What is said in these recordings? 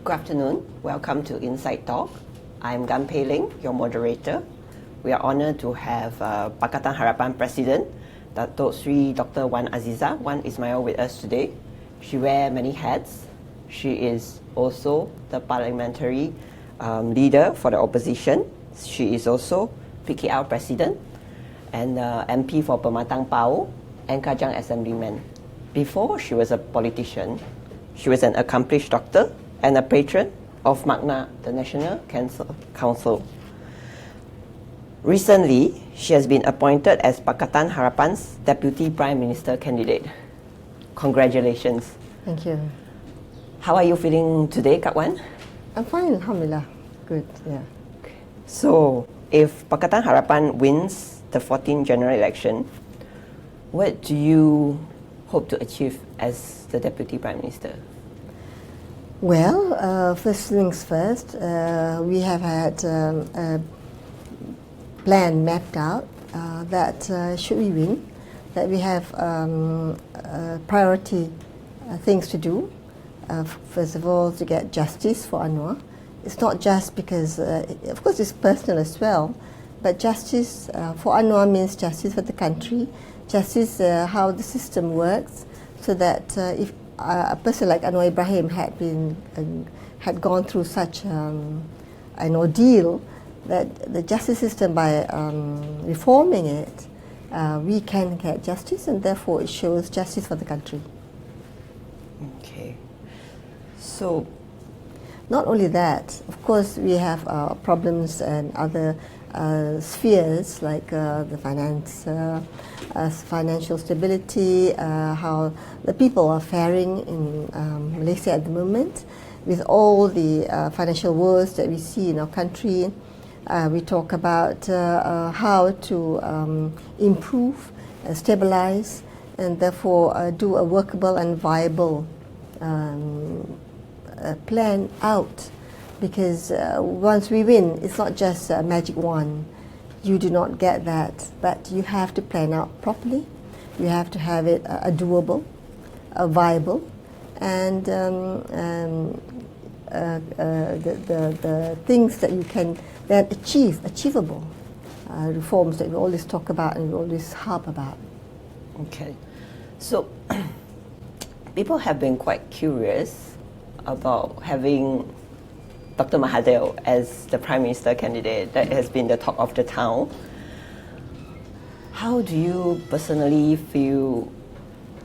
Good afternoon. Welcome to Insight Talk. I'm Gan Pei Ling, your moderator. We are honoured to have Pakatan Harapan President, Datuk Sri Dr Wan Azizah Wan Ismail with us today. She wears many hats. She is also the parliamentary leader for the opposition. She is also PKR President and MP for Pematang Pau and Kajang Assemblyman. Before she was a politician, she was an accomplished doctor and a patron of MAGNA, the National Cancer Council. Recently, she has been appointed as Pakatan Harapan's Deputy Prime Minister candidate. Congratulations. Thank you. How are you feeling today, Kak Wan? I'm fine, alhamdulillah. Good, yeah. So, if Pakatan Harapan wins the 14th general election, what do you hope to achieve as the Deputy Prime Minister? Well, first things first, we have had a plan mapped out that should we win, that we have priority things to do. First of all, to get justice for Anwar. It's not just because, of course it's personal as well, but justice for Anwar means justice for the country, justice how the system works, so that if a person like Anwar Ibrahim had gone through such an ordeal, that the justice system, by reforming it, we can get justice, and therefore it shows justice for the country. Okay. So, not only that, of course, we have problems and other spheres like the financial stability, how the people are faring in Malaysia at the moment, with all the financial woes that we see in our country. We talk about how to improve, stabilize, and therefore do a workable and viable plan out. Because once we win, it's not just a magic wand. You do not get that, but you have to plan out properly. You have to have it a doable, a viable, and the things that you can then achievable reforms that we always talk about and we always harp about. okay. So, people have been quite curious about having Dr Mahathir as the Prime Minister candidate. That has been the talk of the town. How do you personally feel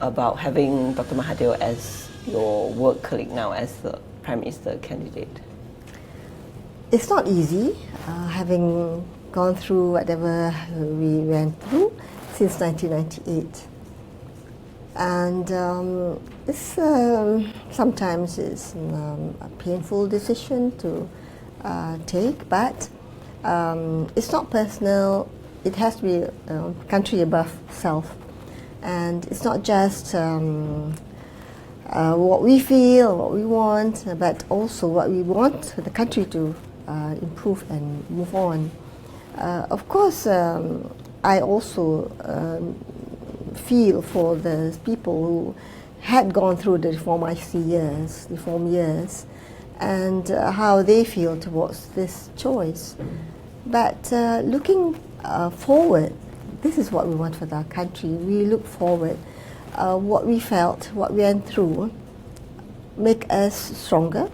about having Dr Mahathir as your work colleague now as the Prime Minister candidate? It's not easy, having gone through whatever we went through since 1998. And it's sometimes it's a painful decision to take, but it's not personal. It has to be country above self, and it's not just what we feel, what we want, but also what we want the country to improve and move on. Of course, I also feel for the people who had gone through the reform years, and how they feel towards this choice. But looking forward, this is what we want for our country. We look forward. What we felt, what we went through, make us stronger,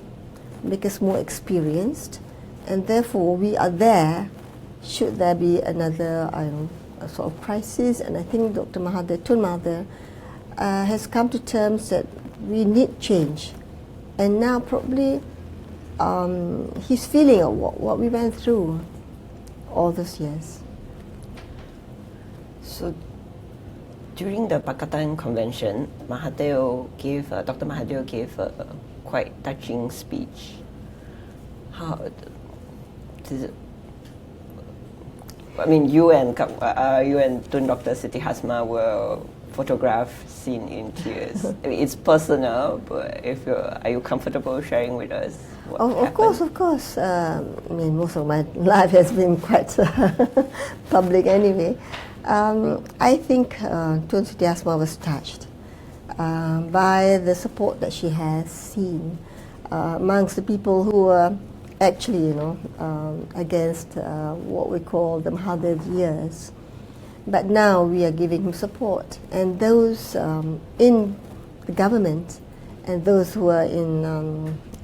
make us more experienced, and therefore we are there should there be another, a sort of crisis. And I think Dr Mahathir, Tun Mahathir, has come to terms that we need change. And now probably he's feeling what we went through all those years. So, during the Pakatan Convention, Dr Mahathir gave a quite touching speech. How did it, I mean, you and Tun Dr Siti Hasma were photographed, seen in tears. I mean, it's personal, but are you comfortable sharing with us what happened? Of course. I mean, most of my life has been quite public anyway. I think Tun Siti Hasma was touched by the support that she has seen amongst the people who were actually, against what we call the Mahathir years. But now we are giving him support, and those in the government and those who are in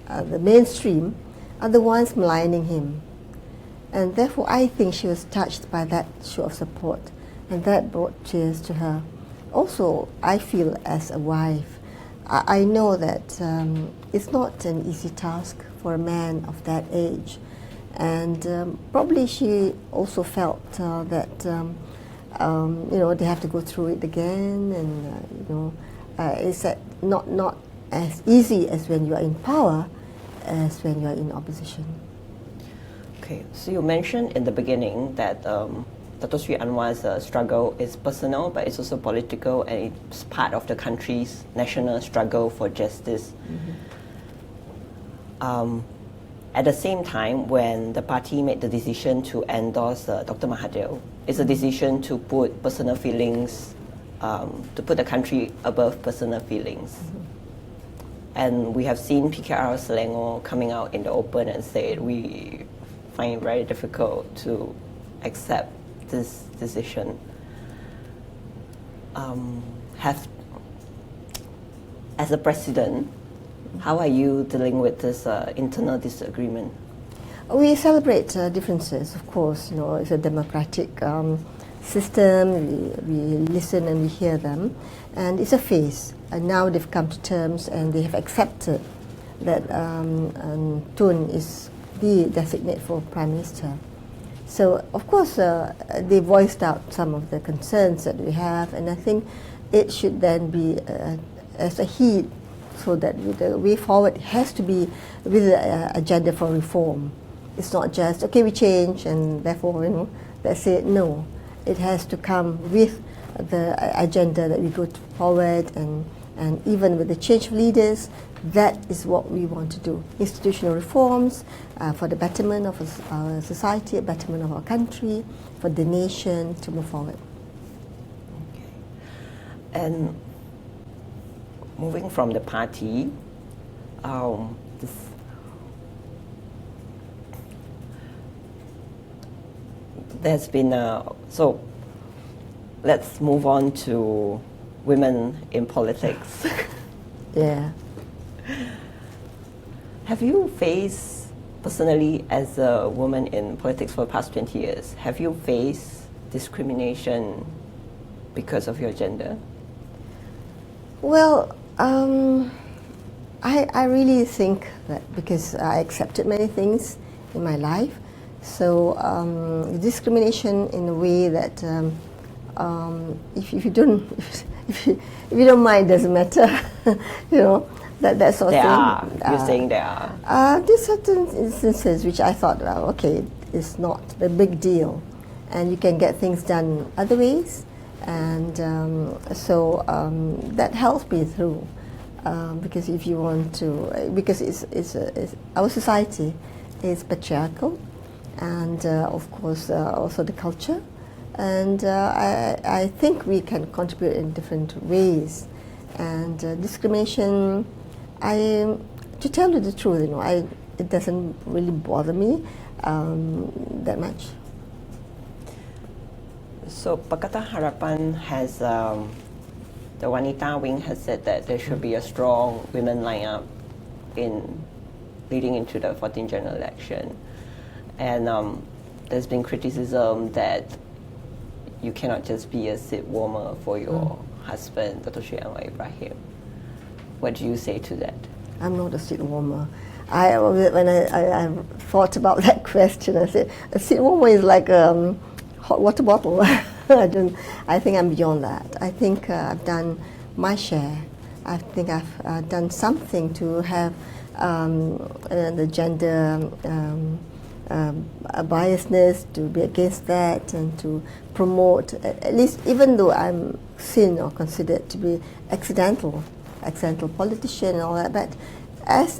the mainstream are the ones maligning him. And therefore I think she was touched by that show of support, and that brought tears to her. Also, I feel as a wife, I know that it's not an easy task for a man of that age, and probably she also felt that they have to go through it again, and it's not as easy as when you are in power as when you are in opposition. Okay, so you mentioned in the beginning that Dato Sri Anwar's struggle is personal, but it's also political, and it's part of the country's national struggle for justice. At the same time, when the party made the decision to endorse Dr. Mahathir, it's a decision to put personal feelings, to put the country above personal feelings. And we have seen PKR Selangor coming out in the open and said, we find it very difficult to accept this decision. As a president, how are you dealing with this internal disagreement? We celebrate differences, of course. It's a democratic system. We listen and we hear them, and it's a phase. And now they've come to terms and they have accepted that Tun is the designate for Prime Minister. So, of course, they voiced out some of the concerns that we have, and I think it should then be as a heed, so that the way forward has to be with an agenda for reform. It's not just, okay, we change and therefore, that's it. No, it has to come with the agenda that we go forward, and even with the change of leaders, that is what we want to do. Institutional reforms for the betterment of our society, the betterment of our country, for the nation to move forward. Okay. And moving from the party, there's been so let's move on to women in politics. Yeah. Have you faced, personally, as a woman in politics for the past 20 years, have you faced discrimination because of your gender? Well, I really think that because I accepted many things in my life, so discrimination in a way that if you don't if you don't mind, doesn't matter, that sort of thing. You're saying there are. There's certain instances which I thought, well, okay, it's not a big deal, and you can get things done other ways, and so that helps me through, because if you want to, because it's our society is patriarchal, and of course also the culture. And I think we can contribute in different ways. And discrimination, to tell you the truth, it doesn't really bother me that much. So Pakatan Harapan has, the Wanita wing has said that there should be a strong women lineup leading into the 14th general election. And there's been criticism that you cannot just be a seat warmer for your husband, Dr. Sri Anwar Ibrahim. What do you say to that? I'm not a seat warmer. When I thought about that question, I said, a seat warmer is like a hot water bottle. I think I'm beyond that. I think I've done my share. I think I've done something to have the gender biasness, to be against that, and to promote, at least, even though I'm seen or considered to be accidental politician and all that, but as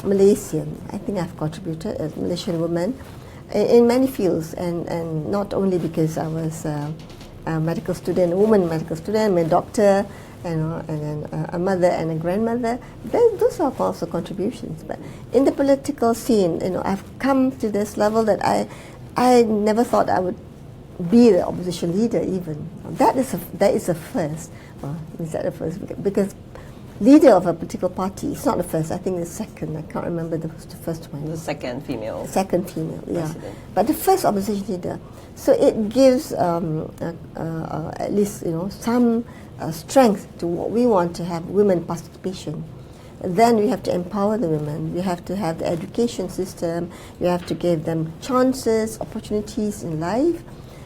Malaysian, I think I've contributed as Malaysian woman in many fields, and not only because I was a medical student, a woman medical student, I'm a doctor, and then a mother and a grandmother. Those are also contributions. But in the political scene, I've come to this level that I never thought I would be the opposition leader even. That is a first. Well, is that the first? Because leader of a political party is not the first. I think the second. I can't remember the first one. The second female. Second female, yeah. President. But the first opposition leader. So it gives at least some strength to what we want to have, women participation. Then we have to empower the women. We have to have the education system. We have to give them chances, opportunities in life,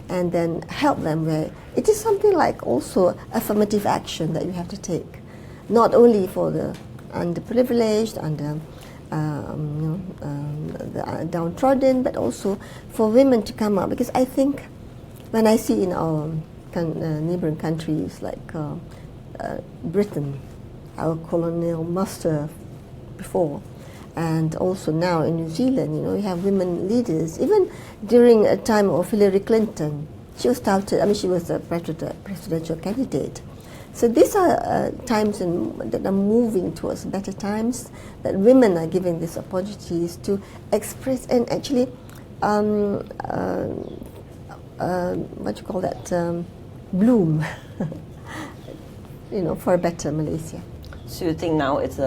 and then help them where it is something like also affirmative action that you have to take, not only for the underprivileged, the downtrodden, but also for women to come up. Because I think when I see in our neighboring countries like Britain, our colonial master before, and also now in New Zealand, we have women leaders. Even during a time of Hillary Clinton, she was touted. She was a presidential candidate. So these are times that are moving towards better times, that women are given these opportunities to express and actually, bloom, for a better Malaysia. So you think now it's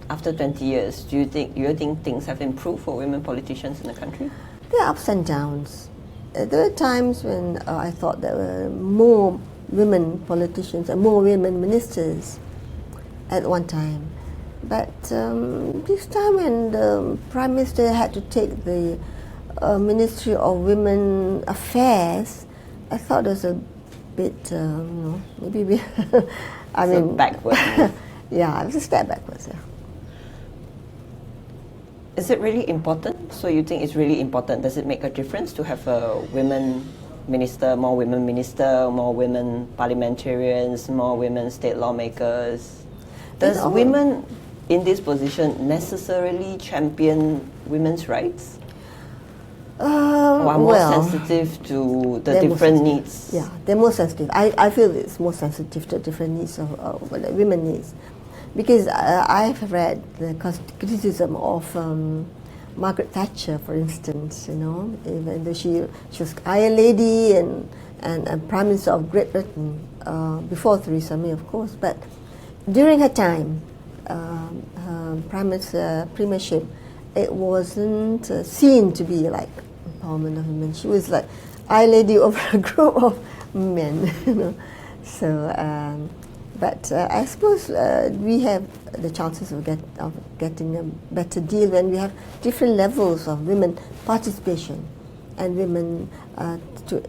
after 20 years, do you think things have improved for women politicians in the country? There are ups and downs. There were times when I thought there were more women politicians and more women ministers at one time. But this time when the Prime Minister had to take the Ministry of Women Affairs, I thought it was a bit, maybe backwards. Yeah, it was a step backwards. Yeah. Is it really important? So you think it's really important? Does it make a difference to have a women minister, more women parliamentarians, more women state lawmakers? Does women in this position necessarily champion women's rights? Or are more sensitive to the different needs? Yeah, they're more sensitive. I feel it's more sensitive to different needs of what women needs. Because I've read the criticism of Margaret Thatcher, for instance, even though she was Iron Lady and Prime Minister of Great Britain before Theresa May, of course. But during her time, her premiership, it wasn't seen to be like empowerment of women. She was like Iron Lady over a group of men, So. But I suppose we have the chances of getting a better deal when we have different levels of women participation and women to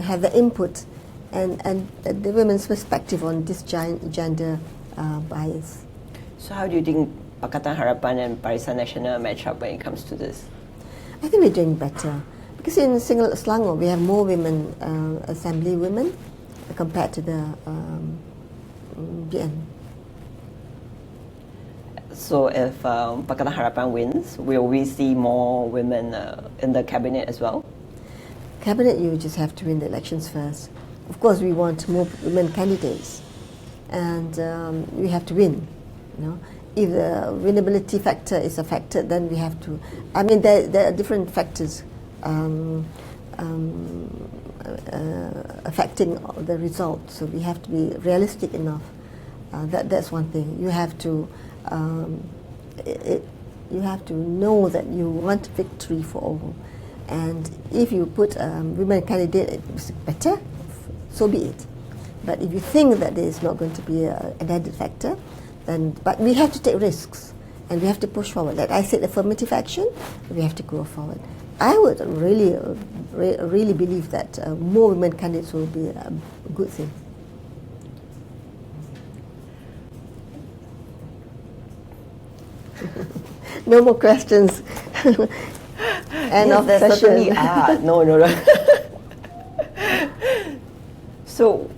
have the input and the women's perspective on this gender bias. So how do you think Pakatan Harapan and Barisan Nasional match up when it comes to this? I think we're doing better. Because in Selangor we have more women, assembly women, compared to the BN. So if Pakatan Harapan wins, will we see more women in the cabinet as well? Cabinet, you just have to win the elections first. Of course, we want more women candidates, and we have to win. If the winnability factor is affected, then we have to. There are different factors affecting the result. So we have to be realistic enough. That's one thing. You have to know that you want victory for all. And if you put women candidate, it's better, so be it. But if you think that there is not going to be an added factor, but we have to take risks and we have to push forward. Like I said, affirmative action, we have to go forward. I would really believe that more women candidates will be a good thing. No more questions. End of there session. certainly are. No. So,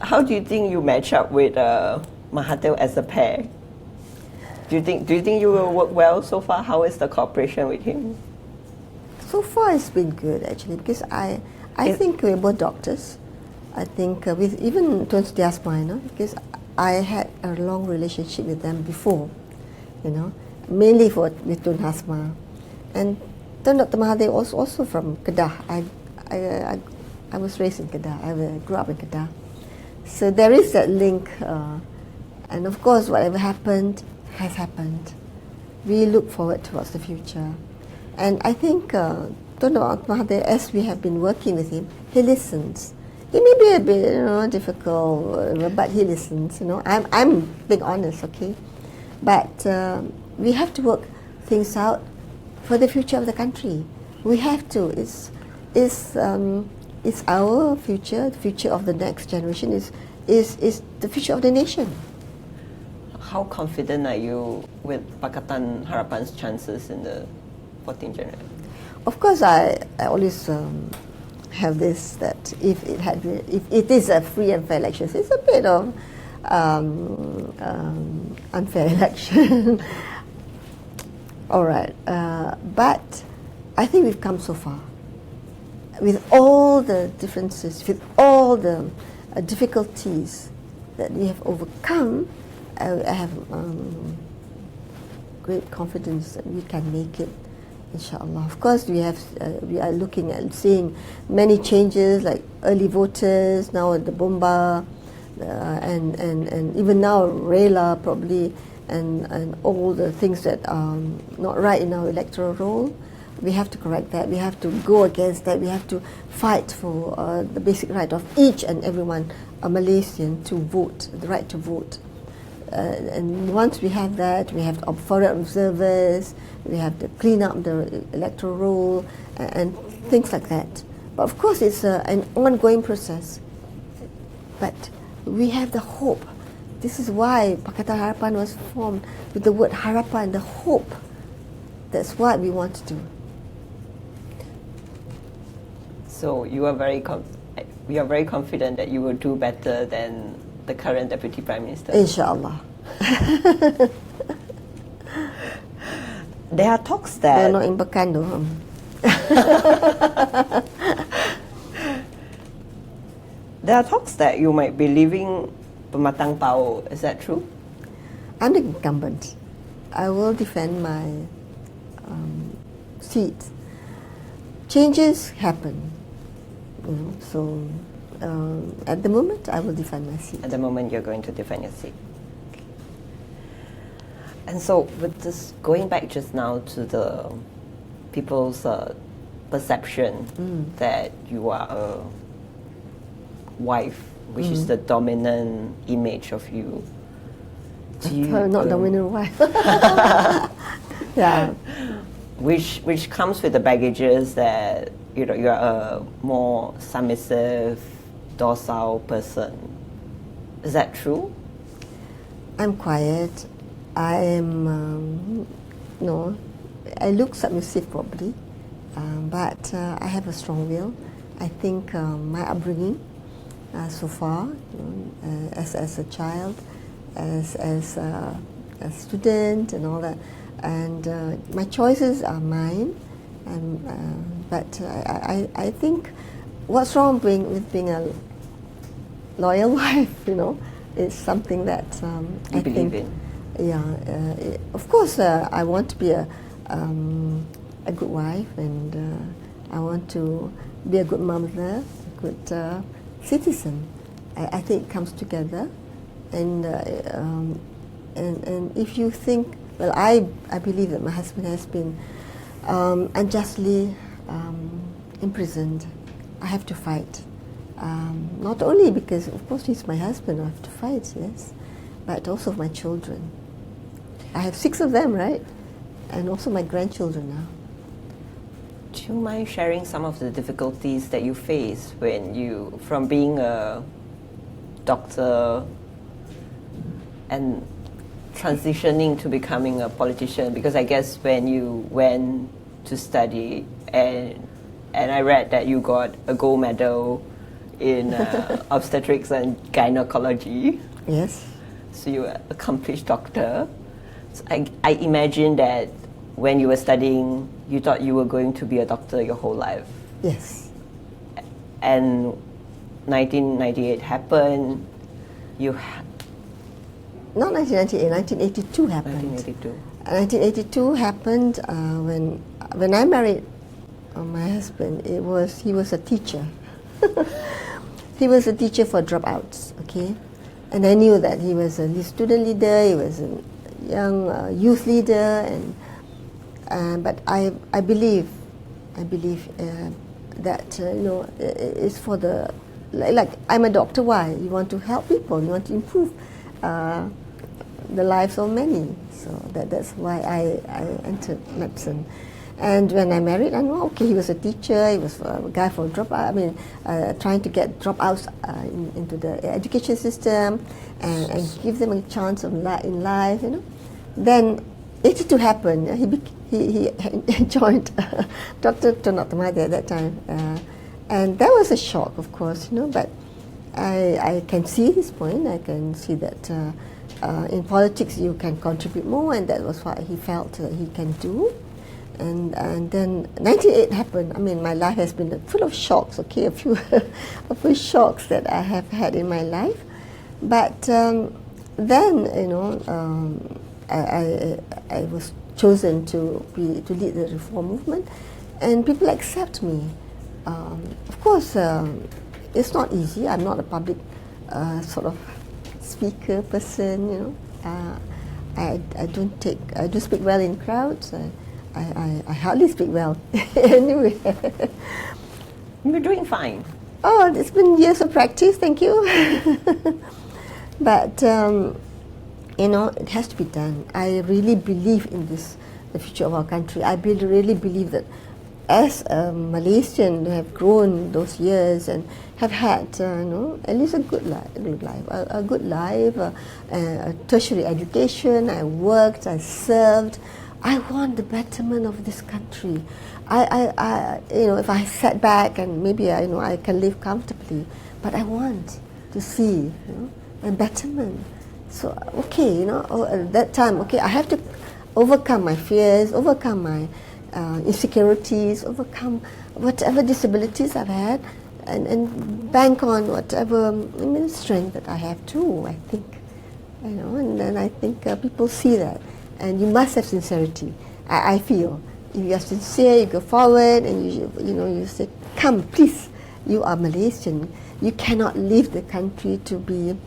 how do you think you match up with Mahathir as a pair? Do you think you will work well so far? How is the cooperation with him? So far, it's been good actually, because I think we're both doctors, I think with even Tun Setiasma, because I had a long relationship with them before, mainly with Tun Hasma. And Tun Dr Mahathir was also from Kedah. I was raised in Kedah. I grew up in Kedah. So there is that link. And of course, whatever happened has happened. We look forward towards the future. And I think Tun Dr Mahathir, as we have been working with him, he listens. He may be a bit difficult, but he listens. I'm being honest, okay? But we have to work things out for the future of the country. We have to. It's our future. The future of the next generation is the future of the nation. How confident are you with Pakatan Harapan's chances in the 14th January? Of course, I always have this, that if it is a free and fair election, it's a bit of unfair election. All right, but I think we've come so far. With all the differences, with all the difficulties that we have overcome, I have great confidence that we can make it, inshallah. Of course, we are looking at seeing many changes, like early voters now at the Bomba, and even now Rela probably, and all the things that are not right in our electoral roll. We have to correct that. We have to go against that. We have to fight for the basic right of each and everyone, a Malaysian, to vote, the right to vote. And once we have that, we have foreign observers, we have to clean up the electoral roll, and things like that. But of course, it's an ongoing process. But we have the hope. This is why Pakatan Harapan was formed with the word harapan, the hope. That's what we want to do. So you are very confident that you will do better than the current Deputy Prime Minister? Inshallah. There are talks that... They're not in Pekan though. There are talks that you might be leaving Pematang Tau. Is that true? I'm the incumbent. I will defend my seat. Changes happen. So at the moment, I will defend my seat. At the moment, you're going to defend your seat. Okay. And so, with this, going back just now to the people's perception that you are a wife, which is the dominant image of you. Not dominant wife. Yeah. Which comes with the baggages that you're a more submissive, docile person. Is that true? I'm quiet. I am I look submissive probably, but I have a strong will. I think my upbringing so far, as a child, as a student and all that, and my choices are mine. But I think what's wrong with being a loyal wife, is something that I believe think. In. Yeah, of course, I want to be a good wife, and I want to be a good mother, a good citizen. I think it comes together, and if you think, well, I believe that my husband has been unjustly imprisoned. I have to fight. Not only because, of course, he's my husband, I have to fight, yes, but also my children. I have 6 of them, right? And also my grandchildren now. Do you mind sharing some of the difficulties that you face from being a doctor and transitioning to becoming a politician? Because I guess when you went to study, and I read that you got a gold medal in obstetrics and gynecology. Yes. So you're an accomplished doctor. So I imagine that when you were studying, you thought you were going to be a doctor your whole life. Yes. And 1998 happened. Not 1998, 1982 happened. 1982. 1982 happened when I married my husband. He was a teacher. He was a teacher for dropouts, okay? And I knew that he was a student leader, he was a young youth leader, but I believe that it's for the, like I'm a doctor. Why? You want to help people, you want to improve the lives of many. So that's why I entered medicine. And when I married Anwar, okay, he was a teacher, he was a guy for dropout, trying to get dropouts into the education system and give them a chance in life, Then 82 happened. He joined Dr Mahathir at that time. And that was a shock, of course, but I can see his point. I can see that in politics you can contribute more, and that was what he felt he can do. And then 98 happened. My life has been full of shocks, okay, a few shocks that I have had in my life. But then, I was chosen to lead the reform movement, and people accept me. Of course, it's not easy. I'm not a public sort of speaker person, I don't speak well in crowds. I hardly speak well anyway. You're doing fine. Oh, it's been years of practice, thank you. But, it has to be done. I really believe in the future of our country. I really believe that as a Malaysian who have grown those years and have had, at least a good life, a tertiary education, I worked, I served. I want the betterment of this country. If I sat back and maybe I can live comfortably, but I want to see, a betterment. So at that time, I have to overcome my fears, overcome my insecurities, overcome whatever disabilities I've had, and bank on whatever strength that I have too. I think, and then I think people see that. And you must have sincerity. I feel if you are sincere, you go forward and you say, "Come, please. You are Malaysian. You cannot leave the country to be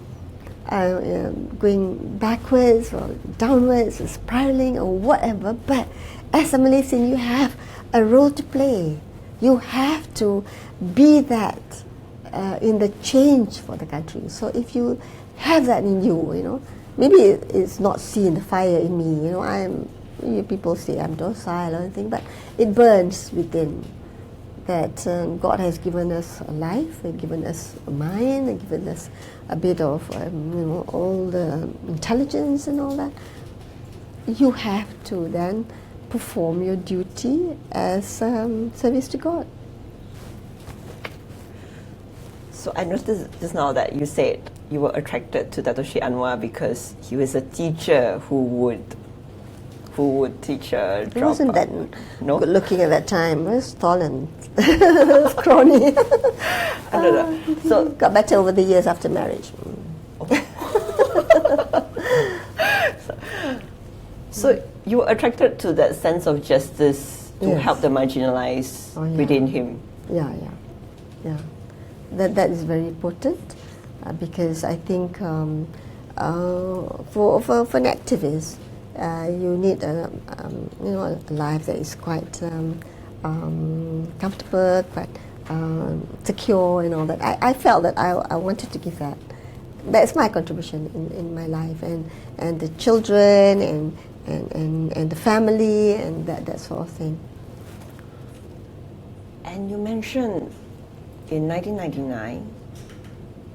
going backwards or downwards or spiraling or whatever. But as a Malaysian, you have a role to play. You have to be that in the change for the country. So if you have that in you, maybe it's not seen the fire in me. People say I'm docile or anything, but it burns within. That God has given us a life, and given us a mind, and given us a bit of all the intelligence and all that. You have to then perform your duty as service to God. So I noticed just now that you said you were attracted to Dato' Sri Anwar because he was a teacher who would teach a He wasn't that no? good looking at that time. He was tall and scrawny. I don't know. So got better over the years after marriage. So you were attracted to that sense of justice to Yes. help the marginalized within him. Yeah. That is very important because I think for an activist, you need a life that is quite comfortable, quite secure, and all that. I felt that I wanted to give that. That's my contribution in my life, and the children and the family and that sort of thing. And you mentioned in 1999,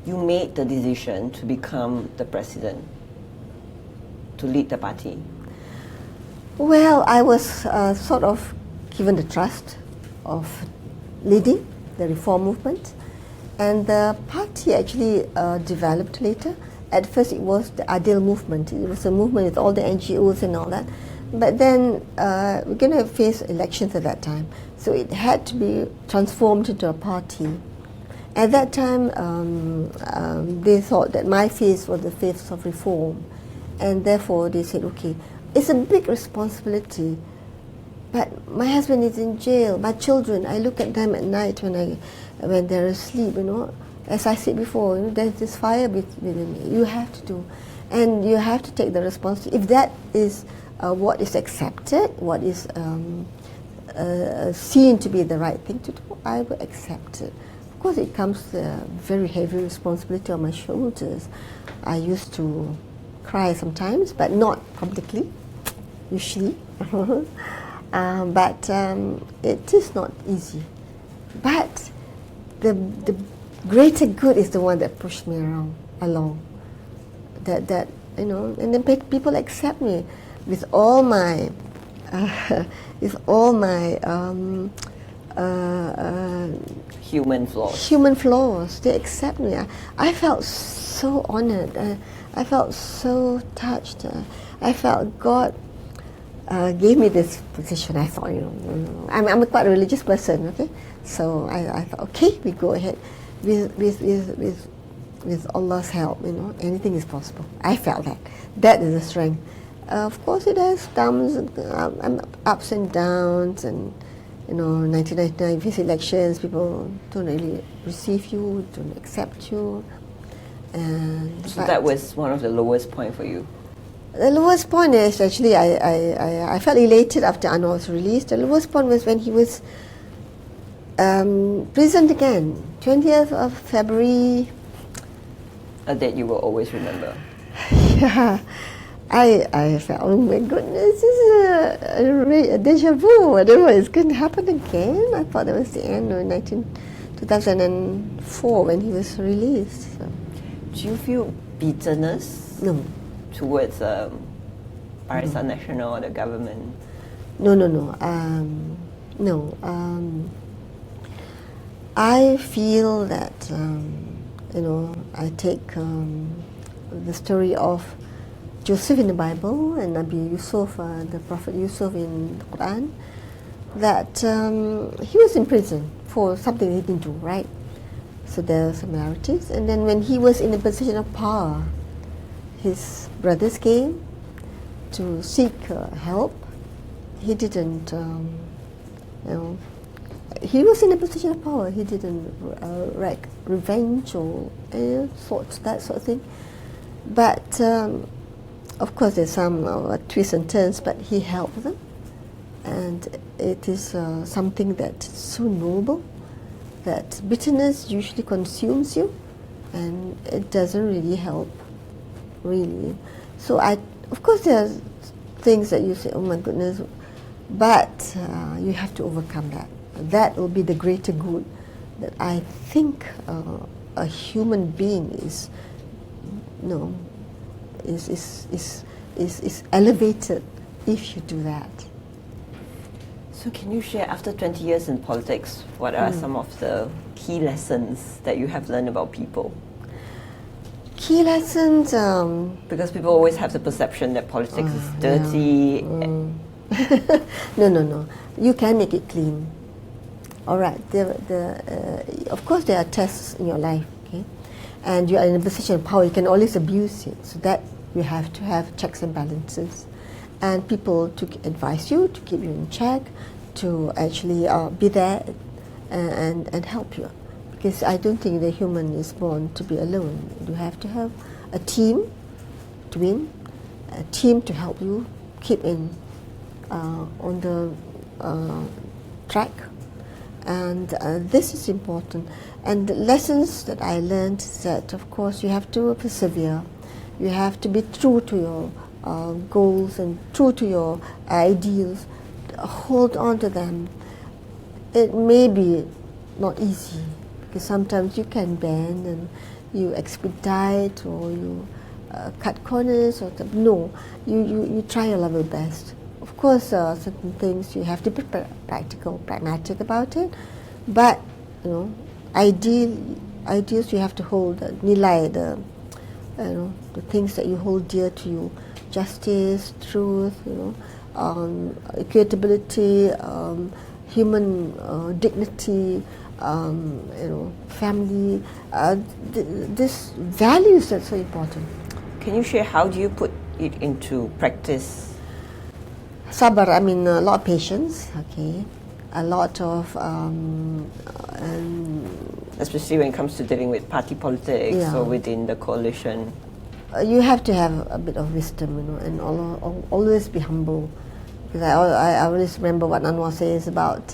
you made the decision to become the president, to lead the party. Well, I was sort of given the trust of leading the reform movement, and the party actually developed later. At first it was the Adil movement. It was a movement with all the NGOs and all that. But then we're going to face elections at that time. So it had to be transformed into a party. At that time, they thought that my faith was the faith of reform, and therefore they said, okay, it's a big responsibility, but my husband is in jail, my children, I look at them at night when they're asleep, you know, as I said before, you know, there's this fire within me. You have to do, and you have to take the responsibility. If that is what is accepted, what is seen to be the right thing to do, I will accept it. Of course, it comes a very heavy responsibility on my shoulders. I used to cry sometimes, but not publicly, usually. But it is not easy. But the greater good is the one that pushed me along. That you know, and then people accept me with all my human flaws. Human flaws. They accept me. I felt so honored. I felt so touched. I felt God gave me this position. I thought, you know, I'm a quite a religious person. Okay, so I thought, okay, we go ahead with Allah's help. You know, anything is possible. I felt that. That is the strength. Of course, it has ups and downs, and you know, 1999 these elections, people don't really receive you, don't accept you. So that was one of the lowest point for you? The lowest point is actually, I felt elated after Anwar was released. The lowest point was when he was prisoned again, 20th of February. A date you will always remember. Yeah. I felt, oh my goodness, this is a deja vu. I don't know, it's going to happen again. I thought that was the end of 2004 when he was released. So. Do you feel bitterness towards Barisan Nasional or the government? No. I feel that, you know, I take the story of Joseph in the Bible and Nabi Yusuf, the Prophet Yusuf in the Quran, that he was in prison for something he didn't do, right? So there are similarities. And then when he was in a position of power, his brothers came to seek help. He didn't, you know, he was in a position of power. He didn't wreak revenge or that sort of thing. But of course, there's some twists and turns, but he helped them. And it is something that's so noble that bitterness usually consumes you, and it doesn't really help, really. So of course, there are things that you say, oh my goodness, but you have to overcome that. That will be the greater good that I think a human being is, you know, is elevated if you do that. So can you share, after 20 years in politics, what are some of the key lessons that you have learned about people? Key lessons? Because people always have the perception that politics is dirty. No. You can make it clean. All right. Of course, there are tests in your life, okay? And you are in a position of power. You can always abuse it. So that you have to have checks and balances. And people to advise you, to keep you in check, to actually be there and help you. Because I don't think the human is born to be alone. You have to have a team to win, a team to help you keep in on the track. And this is important. And the lessons that I learned is that, of course, you have to persevere. You have to be true to your goals and true to your ideals. Hold on to them. It may be not easy, because sometimes you can bend and you expedite or you cut corners. No, you try your level best. Of course, certain things you have to be pragmatic about it. But you know, ideals you have to hold. Nilai, the things that you hold dear to you. Justice, truth, equitability, human dignity, family, this values that's so important. Can you share how do you put it into practice? Sabar, I mean a lot of patience, okay, a lot of Especially when it comes to dealing with party politics Yeah. or within the coalition. you have to have a bit of wisdom, and always be humble. Because I always remember what Anwar says about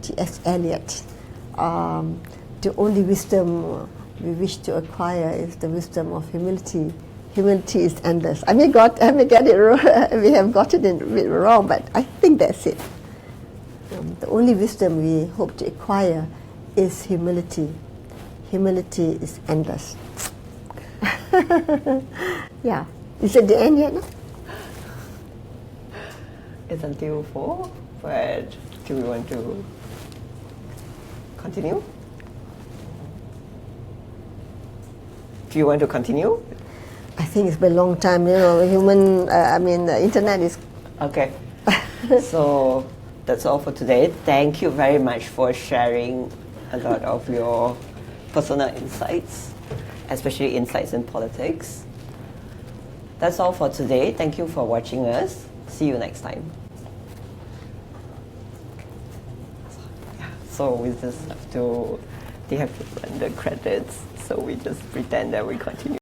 T.S. Eliot. The only wisdom we wish to acquire is the wisdom of humility. Humility is endless. I may get it wrong. We have gotten it a bit wrong, but I think that's it. The only wisdom we hope to acquire is humility. Humility is endless. Yeah. Is it the end yet? No? It's until 4, but do we want to continue? Do you want to continue? I think it's been a long time. The internet is. Okay. So that's all for today. Thank you very much for sharing a lot of your personal insights, especially insights in politics. That's all for today. Thank you for watching us. See you next time. So we just have to, they have to run the credits, so we just pretend that we continue.